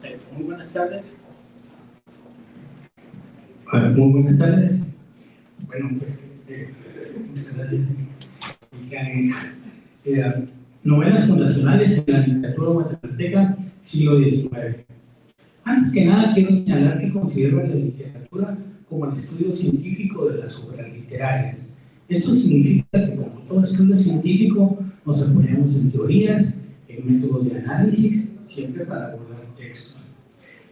Muy buenas tardes. Muy buenas tardes. Bueno, pues, muchas gracias. Novelas fundacionales en la literatura guatemalteca, siglo XIX. Antes que nada, quiero señalar que considero la literatura como el estudio científico de las obras literarias. Esto significa que, como todo estudio científico, nos apoyamos en teorías, en métodos de análisis, siempre para abordar textos.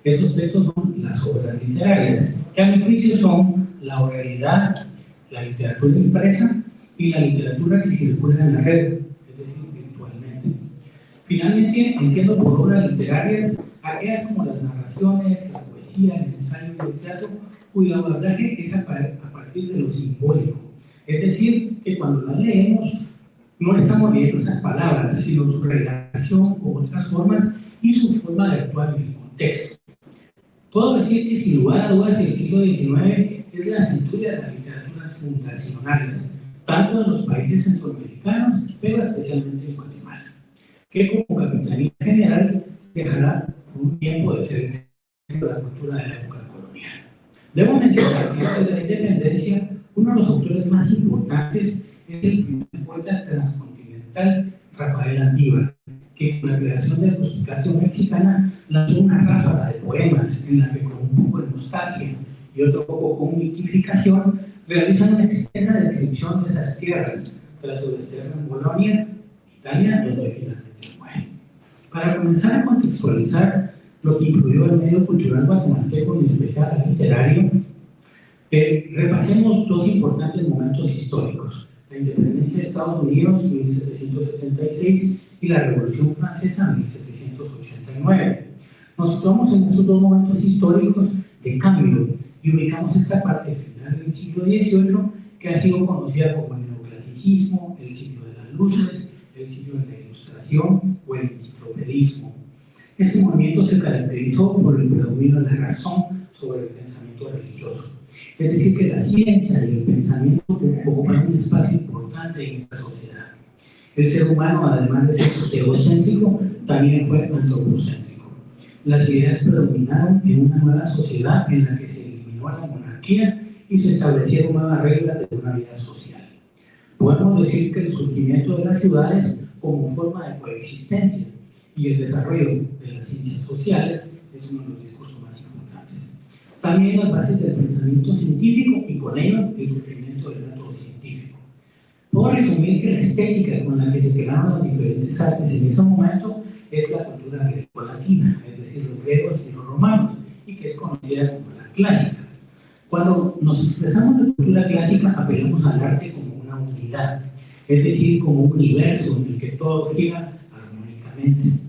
Esos textos son las obras literarias, que a mi juicio son la oralidad, la literatura impresa y la literatura que circula en la red, es decir, virtualmente. Finalmente, entiendo por obras literarias aquellas como las narraciones, la poesía, el ensayo y el teatro, cuyo abordaje es a partir de lo simbólico. Es decir, que cuando las leemos, no estamos viendo esas palabras, sino su relación con otras formas y su forma de actuar en el contexto. Puedo decir que, sin lugar a dudas, el siglo XIX es la centuria de las literaturas fundacionales, tanto en los países centroamericanos, pero especialmente en Guatemala, que como capitanía general dejará un tiempo de ser el centro de la cultura de la época colonial. Debo mencionar que antes de la independencia, uno de los autores más importantes es el primer poeta transcontinental, Rafael Andívar, que con la creación de Justificación Mexicana lanzó una ráfaga de poemas en la que, con un poco de nostalgia y otro poco con mitificación, realiza una extensa descripción de esas tierras tras su destierro en Bolonia, Italia, donde finalmente muere. Para comenzar a contextualizar lo que influyó el medio cultural guatemalteco, en especial el literario, repasemos dos importantes momentos históricos: la independencia de Estados Unidos, 1776, y la Revolución Francesa, 1789. Nos situamos en estos dos momentos históricos de cambio y ubicamos esta parte final del siglo XVIII, que ha sido conocida como el neoclasicismo, el siglo de las luces, el siglo de la ilustración o el enciclopedismo. Este movimiento se caracterizó por el predominio de la razón sobre el pensamiento religioso. Es decir, que la ciencia y el pensamiento ocupan un espacio importante en esta sociedad. El ser humano, además de ser teocéntrico, también fue antropocéntrico. Las ideas predominaron en una nueva sociedad en la que se eliminó la monarquía y se establecieron nuevas reglas de una vida social. Podemos decir que el surgimiento de las ciudades como forma de coexistencia y el desarrollo de las ciencias sociales es uno de los discursos más importantes. También las bases del pensamiento científico y con ello el surgimiento del método científico. Puedo resumir que la estética con la que se crearon las diferentes artes en ese momento es la cultura greco-latina, es decir, los griegos y los romanos, y que es conocida como la clásica. Cuando nos expresamos de cultura clásica, apelamos al arte como una unidad, es decir, como un universo en el que todo gira armónicamente.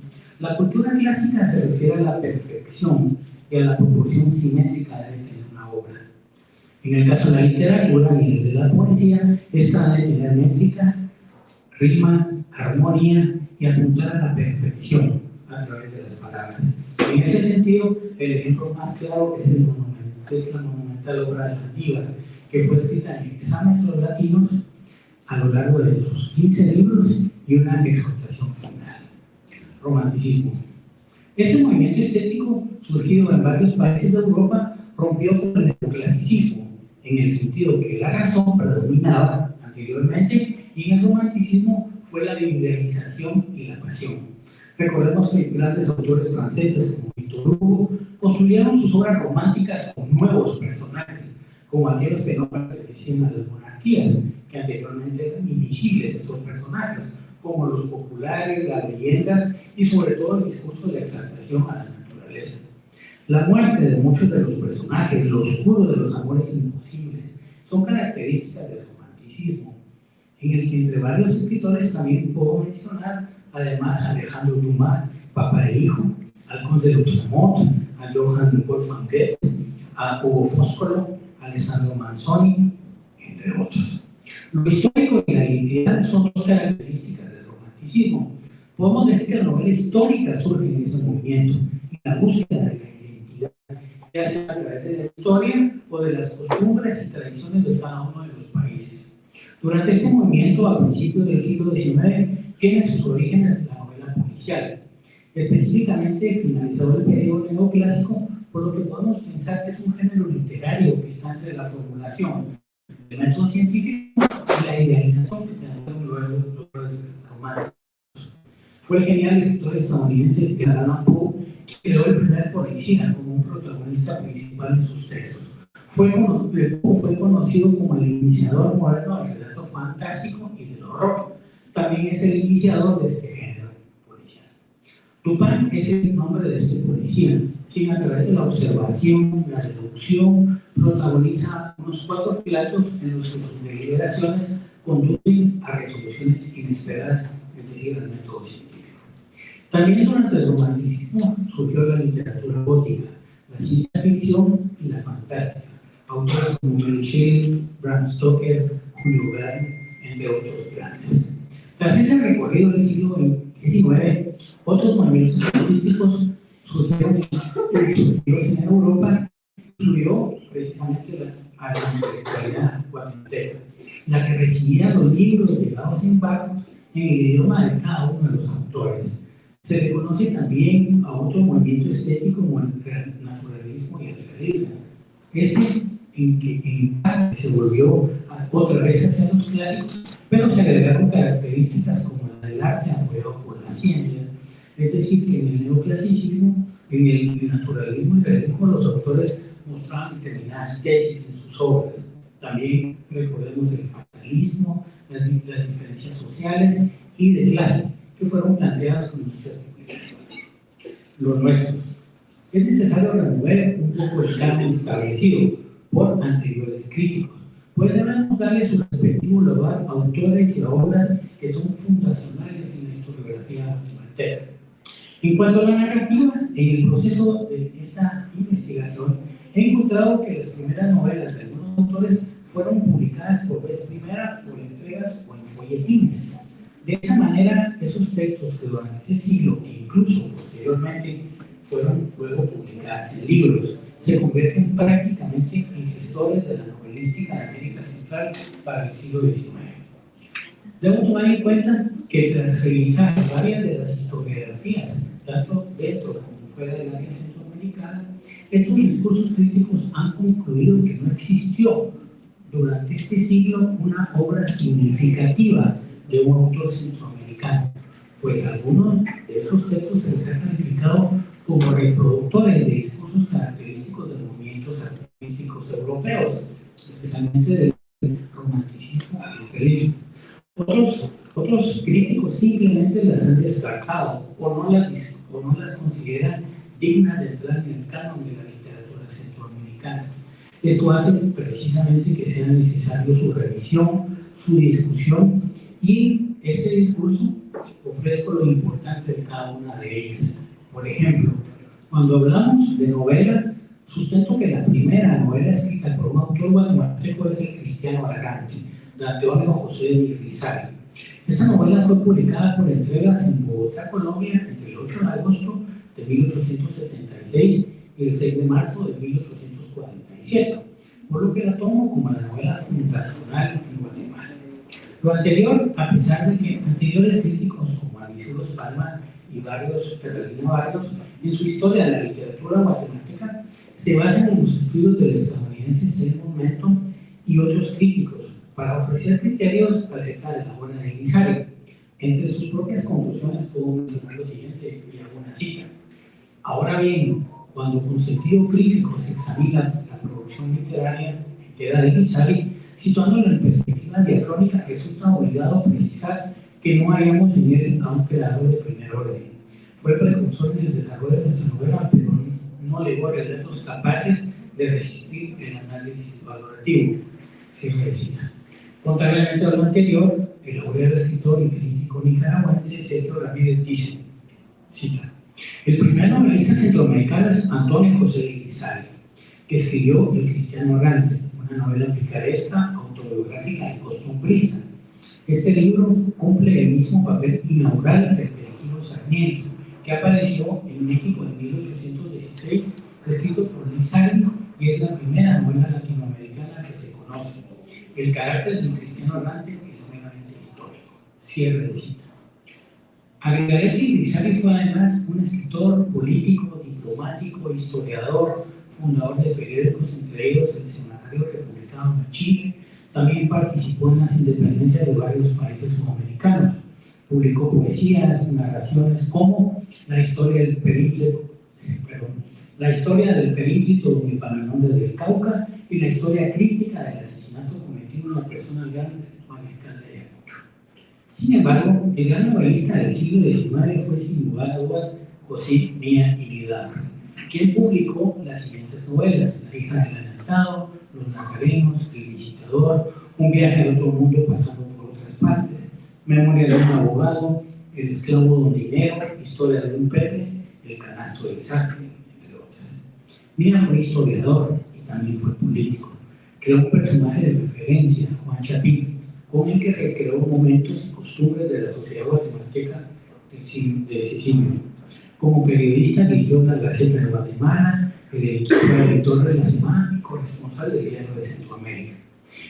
La cultura clásica se refiere a la perfección y a la proporción simétrica de tener una obra. En el caso de la literatura y el de la poesía, esta debe tener métrica, rima, armonía y apuntar a la perfección a través de las palabras. En ese sentido, el ejemplo más claro es la monumental obra de Andívar, que fue escrita en hexámetros latinos a lo largo de los 15 libros y una exhortación final. Romanticismo. Este movimiento estético, surgido en varios países de Europa, rompió con el neoclasicismo, en el sentido que la razón predominaba anteriormente, y en el romanticismo fue la idealización y la pasión. Recordemos que grandes autores franceses como Victor Hugo construyeron sus obras románticas con nuevos personajes, como aquellos que no pertenecían a las monarquías, que anteriormente eran invisibles estos personajes, como los populares, las leyendas y sobre todo el discurso de la exaltación a la naturaleza. La muerte de muchos de los personajes, lo oscuro de los amores imposibles, son características del romanticismo, en el que entre varios escritores también puedo mencionar además a Alejandro Dumas, papá e hijo, al conde de Lautréamont, a Johann Wolfgang Goethe, a Hugo Foscolo, a Alessandro Manzoni, entre otros. Lo histórico y la identidad son dos características del romanticismo. Podemos decir que la novela histórica surge en ese movimiento y la búsqueda de la identidad, ya sea a través de la historia o de las costumbres y tradiciones de cada uno de los países. Durante este movimiento, a principios del siglo XIX, tiene sus orígenes la novela policial. Específicamente, finalizado el periodo neoclásico, por lo que podemos pensar que es un género literario que está entre la formulación del método científico y la idealización que tenemos luego los romanos. Fue el genial escritor estadounidense Edgar Allan Poe que creó el primer policía como un protagonista principal en sus textos. Fue conocido como el iniciador moderno del relato fantástico y del horror. También es el iniciador de este género policial. Dupin es el nombre de este policía, quien a través de la observación, la deducción, protagoniza unos 4 relatos en los que sus deliberaciones conducen a resoluciones inesperadas, es decir, al método científico. También durante el romanticismo surgió la literatura gótica, la ciencia ficción y la fantástica. Autores como Mary Shelley, Bram Stoker, Julio Verne, entre otros grandes. Tras ese recorrido del siglo XIX, otros movimientos artísticos surgieron en Europa, incluyó precisamente a la intelectualidad guatemalteca, la que recibía los libros llegados en barcos en el idioma de cada uno de los autores. Se le conoce también a otro movimiento estético como el naturalismo y el realismo. En parte se volvió otra vez hacia los clásicos, pero se agregaron características como la del arte apoyado por la ciencia. Es decir, que en el neoclasicismo, en el naturalismo y realismo, los autores mostraban determinadas tesis en sus obras. También recordemos el fatalismo, las diferencias sociales y de clase, que fueron planteadas con muchas publicaciones. Los nuestros. Es necesario remover un poco el canon establecido por anteriores críticos, pues debemos darle su respectivo lugar a autores y a obras que son fundacionales en la historiografía guatemalteca. En cuanto a la narrativa, en el proceso de esta investigación he encontrado que las primeras novelas de algunos autores fueron publicadas por vez primera por entregas o en folletines. De esa manera, esos textos que durante ese siglo e incluso posteriormente fueron luego publicados en libros, se convierten prácticamente en gestores de la novelística de América Central para el siglo XIX. Debo tomar en cuenta que tras revisar varias de las historiografías, tanto dentro como fuera del área centroamericana, estos discursos críticos han concluido que no existió durante este siglo una obra significativa de un autor centroamericano, pues algunos de esos textos se les ha calificado como reproductores de discursos característicos de movimientos artísticos europeos, especialmente del romanticismo y el realismo. Otros críticos simplemente las han descartado o no las consideran dignas de entrar en el canon de la literatura centroamericana. Esto hace precisamente que sea necesario su revisión, su discusión, y este discurso ofrezco lo importante de cada una de ellas. Por ejemplo, cuando hablamos de novela, sustento que la primera novela escrita por un autor guatemalteco es el Cristiano Argante, de Antonio José de Irizarry. Esta novela fue publicada por entregas en Bogotá, Colombia, entre el 8 de agosto de 1876 y el 6 de marzo de 1847, por lo que la tomo como la novela fundacional en Guatemala. Lo anterior, a pesar de que anteriores críticos como Aniceto Palma y Catalina Barrios, en su historia de la literatura guatemalteca, se basan en los estudios del estadounidense Seymour Menton y otros críticos para ofrecer criterios acerca de la obra de Irizarry. Entre sus propias conclusiones puedo mencionar lo siguiente y hago una cita. Ahora bien, cuando con sentido crítico se examina la producción literaria entera de Irizarry, situándola en perspectiva diacrónica, resulta obligado precisar que no hayamos en él a un creador de primer orden. Fue precursor en el desarrollo de nuestra novela, pero no legó relatos capaces de resistir el análisis valorativo. Cierre de cita. Contrariamente a lo anterior, el laureado escritor y crítico nicaragüense Sergio Ramírez dice, cita, el primer novelista centroamericano es Antonio José de Irizarry, que escribió El Cristiano Errante, una novela picaresca, autobiográfica y costumbrista. Este libro cumple el mismo papel inaugural del Periquito Sarmiento, que apareció en México en 1816, escrito por Irizarry, y es la primera novela latinoamericana que se conoce. El carácter del Cristiano Errante es meramente histórico. Cierre de cita. Agregaré que Grisari fue además un escritor, político, diplomático, historiador, fundador de periódicos, entre ellos el Semanario Republicano de Chile. También participó en las independencias de varios países sudamericanos. Publicó poesías, narraciones como la historia del perímetro don Epaminondas del Cauca y la historia crítica del asesinato cometido en la persona del mariscal de Ayacucho. Sin embargo, el gran novelista del siglo XIX fue sin lugar a dudas José Mía Iridabro, quien publicó las siguientes novelas: La hija del adelantado, Los nazarenos, El visitador, Un viaje al otro mundo pasando por otras partes, Memoria de un abogado, El esclavo don Dinero, Historia de un Pepe, El canasto del sastre, entre otras. Mía fue historiador y también fue político. Creó un personaje de referencia, Juan Chapín, con el que recreó momentos y costumbres de la sociedad guatemalteca de ese siglo. Como periodista dirigió la Gaceta de Guatemala, fue editor de La Semana y corresponsal del Diario de Centroamérica.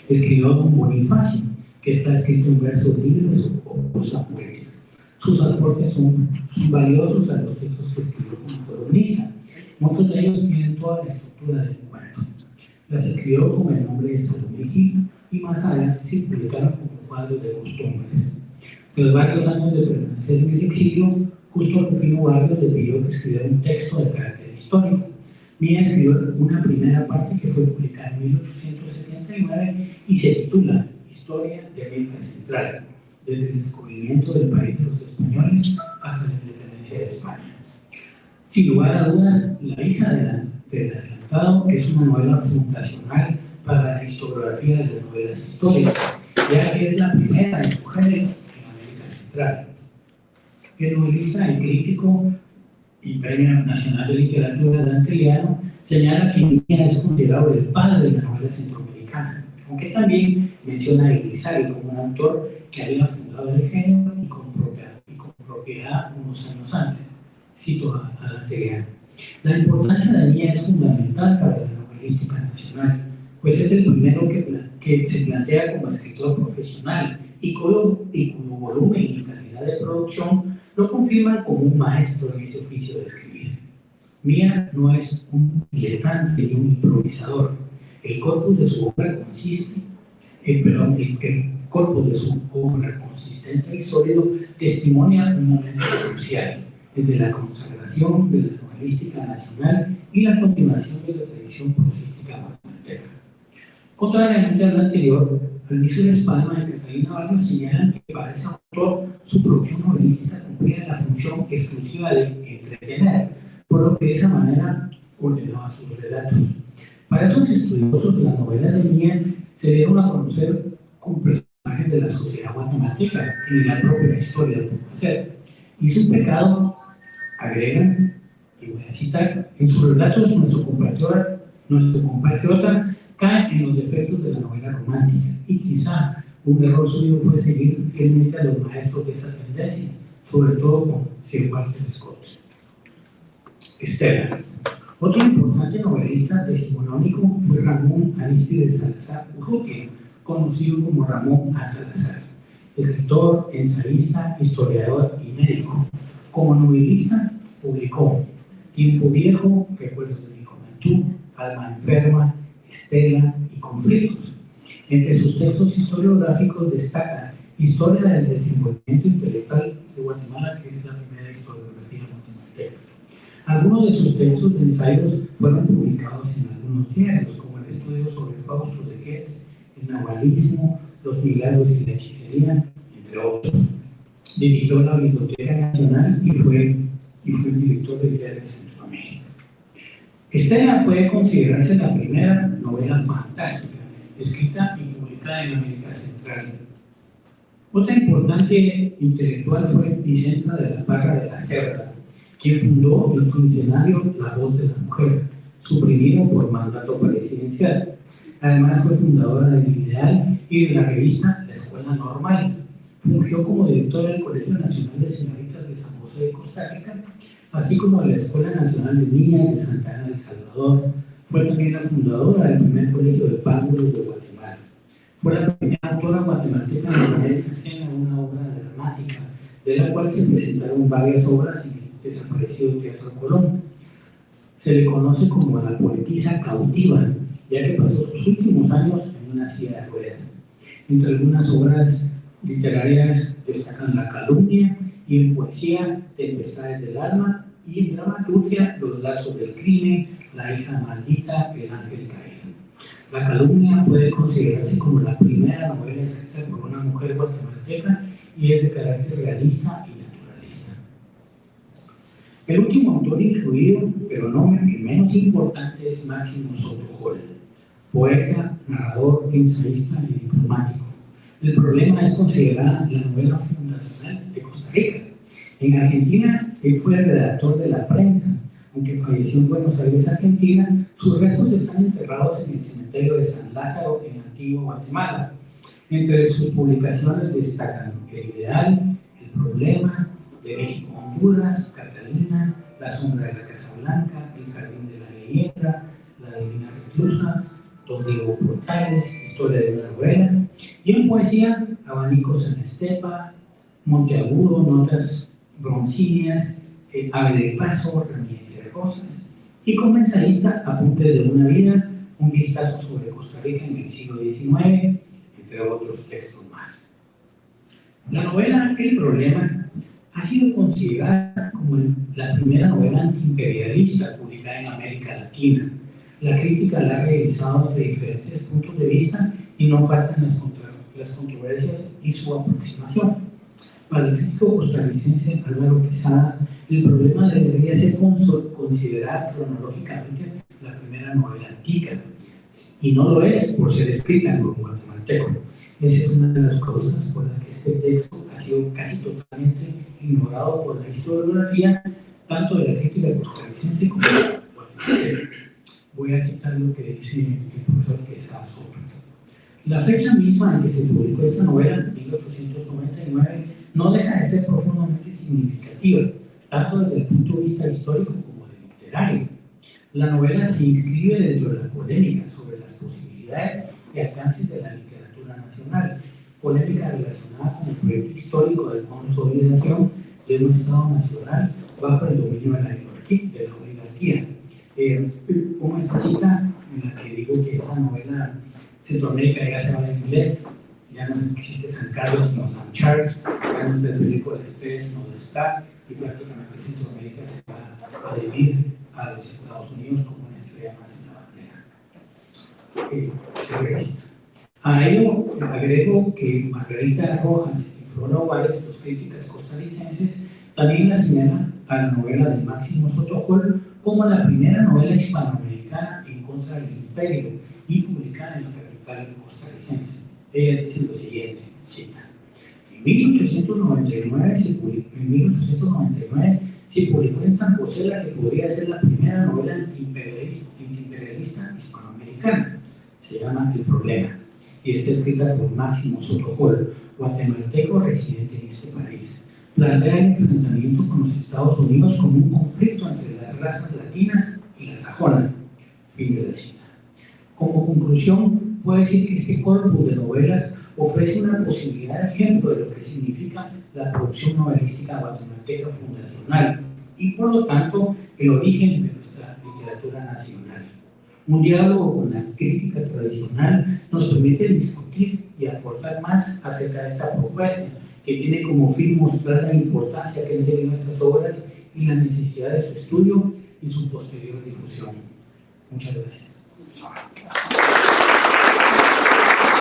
Escribió Don Bonifacio, que está escrito en versos libres o prosa poética. Sus aportes son valiosos a los textos que escribió como columnista. Muchos de ellos tienen toda la estructura del cuento. Las escribió con el nombre de Salomé Gil y más adelante se publicaron como cuadros de costumbres. Tras varios años de permanecer en el exilio, justo Rufino Barrios le pidió que escribiera un texto de carácter histórico. Mía escribió una primera parte que fue publicada en 1879 y se titula Historia de América Central, desde el descubrimiento del país de los españoles hasta la independencia de España. Sin lugar a dudas, La hija del adelantado es una novela fundacional para la historiografía de las novelas históricas, ya que es la primera de su género en América Central. El novelista y crítico y Premio Nacional de Literatura Dante Liano señala que Mía es considerado el padre de la novela centroamericana, aunque también menciona a Grisari como un autor que había fundado el género y con propiedad unos años antes. Cito a Dante Liano. La importancia de Mía es fundamental para la novelística nacional, pues es el primero que se plantea como escritor profesional y cuyo volumen y calidad de producción lo confirman como un maestro en ese oficio de escribir. Mía no es un diletante ni un improvisador. El corpus de su obra consistente y sólido testimonia un momento crucial, desde la consagración de la novelística nacional y la continuación de la tradición prosística guatemalteca. Contrariamente a lo anterior, Alvisures Palma y Catalina Barrios señalan que para ese autor su producción novelística cumplía la función exclusiva de entretener, por lo que de esa manera ordenaba sus relatos. Para esos estudiosos de la novela de Mía se dieron a conocer con personajes de la sociedad guatemalteca que ni la propia historia pudo hacer. Y su pecado, agregan, y voy a citar, en sus relatos nuestro compatriota cae en los defectos de la novela romántica y quizá un error suyo fue seguir fielmente a los maestros de esa tendencia, sobre todo con Sir Walter Scott. Estela. Otro importante novelista decimonónico fue Ramón Arístides Salazar Urrutia, conocido como Ramón A. Salazar, escritor, ensayista, historiador y médico. Como novelista publicó Tiempo Viejo, Recuerdos de mi Juventud, Alma Enferma, Estela y Conflictos. Entre sus textos historiográficos destaca Historia del desenvolvimiento intelectual de Guatemala, que es la primera historiografía guatemalteca. Algunos de sus textos de ensayos fueron publicados en algunos diarios, como el estudio sobre Fausto de Goethe, el nahualismo, los milagros y la hechicería, entre otros. Dirigió la Biblioteca Nacional y fue el director del Diario de Centroamérica. Estela puede considerarse la primera novela fantástica escrita y publicada en América Central. Otra importante intelectual fue Vicenta de la Parra de la Cerda, quien fundó el quincenario La Voz de la Mujer, suprimido por mandato presidencial. Además fue fundadora del Ideal y de la revista La Escuela Normal. Fungió como directora del Colegio Nacional de Señoritas de San José de Costa Rica, así como de la Escuela Nacional de Niñas de Santa Ana de El Salvador. Fue también la fundadora del primer colegio de párvulos de Guatemala. Fue la primera autora guatemalteca en poner en escena una obra dramática de la cual se presentaron varias obras en el desaparecido Teatro Colón. Se le conoce como la poetisa cautiva, ya que pasó sus últimos años en una silla de ruedas. Entre algunas obras literarias destacan La calumnia, y en poesía Tempestades del alma, y en dramaturgia Los lazos del crimen, La hija maldita, El ángel caído. La calumnia puede considerarse como la primera novela escrita por una mujer guatemalteca y es de carácter realista y naturalista. El último autor incluido, pero no menos importante, es Máximo Soto Hall, poeta, narrador, ensayista y diplomático. El problema es considerada la novela fundacional de Costa Rica. En Argentina, él fue redactor de La Prensa. Aunque falleció en Buenos Aires, Argentina, sus restos están enterrados en el cementerio de San Lázaro, en Antigua Guatemala. Entre sus publicaciones destacan El Ideal, El Problema, De México a Honduras, Catalina, La sombra de la Casa Blanca, El jardín de la leyenda, La divina reclusa, Don Diego Portales, Historia de una novela, y en poesía, Abanicos en la estepa, Monteagudo, Notas broncíneas, Ave de paso, Ramírez de Rosas, y como ensayista, Apuntes de una vida, un vistazo sobre Costa Rica en el siglo XIX, entre otros textos más. La novela El Problema ha sido considerada como la primera novela antiimperialista publicada en América Latina. La crítica la ha revisado desde diferentes puntos de vista y no faltan las controversias y su aproximación. Para el crítico costarricense Álvaro Quesada, El Problema debería ser considerada cronológicamente la primera novela antica, y no lo es por ser escrita por un guatemalteco. Esa es una de las causas por las que este texto ha sido casi totalmente ignorado por la historiografía, tanto de la crítica costarricense como de la guatemalteca. Voy a citar lo que dice el profesor Quesada Soto. La fecha misma en que se publicó esta novela, 1899, no deja de ser profundamente significativa, tanto desde el punto de vista histórico como del literario. La novela se inscribe dentro de la polémica sobre las posibilidades y alcances de la literatura nacional, polémica relacionada con el proyecto histórico de consolidación de un Estado nacional bajo el dominio de la oligarquía. Como esta cita en la que digo que esta novela, Centroamérica ya se habla inglés, ya no existe San Carlos sino San Charles, ya no está el periódico del Estrés sino del Star, y prácticamente Centroamérica se va a adherir a los Estados Unidos como una estrella más en la bandera. A ello agrego que Margarita Rojas y Flora Ovares, dos críticas costarricenses, también la señalan a la novela de Máximo Soto Hall como la primera novela hispanoamericana en contra del imperio y publicada en la capital costarricense. Ella dice lo siguiente, cita: en 1899 se publicó en San José la que podría ser la primera novela antiimperialista hispanoamericana. Se llama El Problema, y está escrita por Máximo Soto Hall, guatemalteco residente en este país. Plantea el enfrentamiento con los Estados Unidos como un conflicto entre las razas latinas y la sajona. Fin de la cita. Como conclusión, puedo decir que este corpus de novelas ofrece una posibilidad de ejemplo de lo que significa la producción novelística guatemalteca fundacional y, por lo tanto, el origen de nuestra literatura nacional. Un diálogo con la crítica tradicional nos permite discutir y aportar más acerca de esta propuesta, que tiene como fin mostrar la importancia que han tenido estas obras y la necesidad de su estudio y su posterior difusión. Muchas gracias.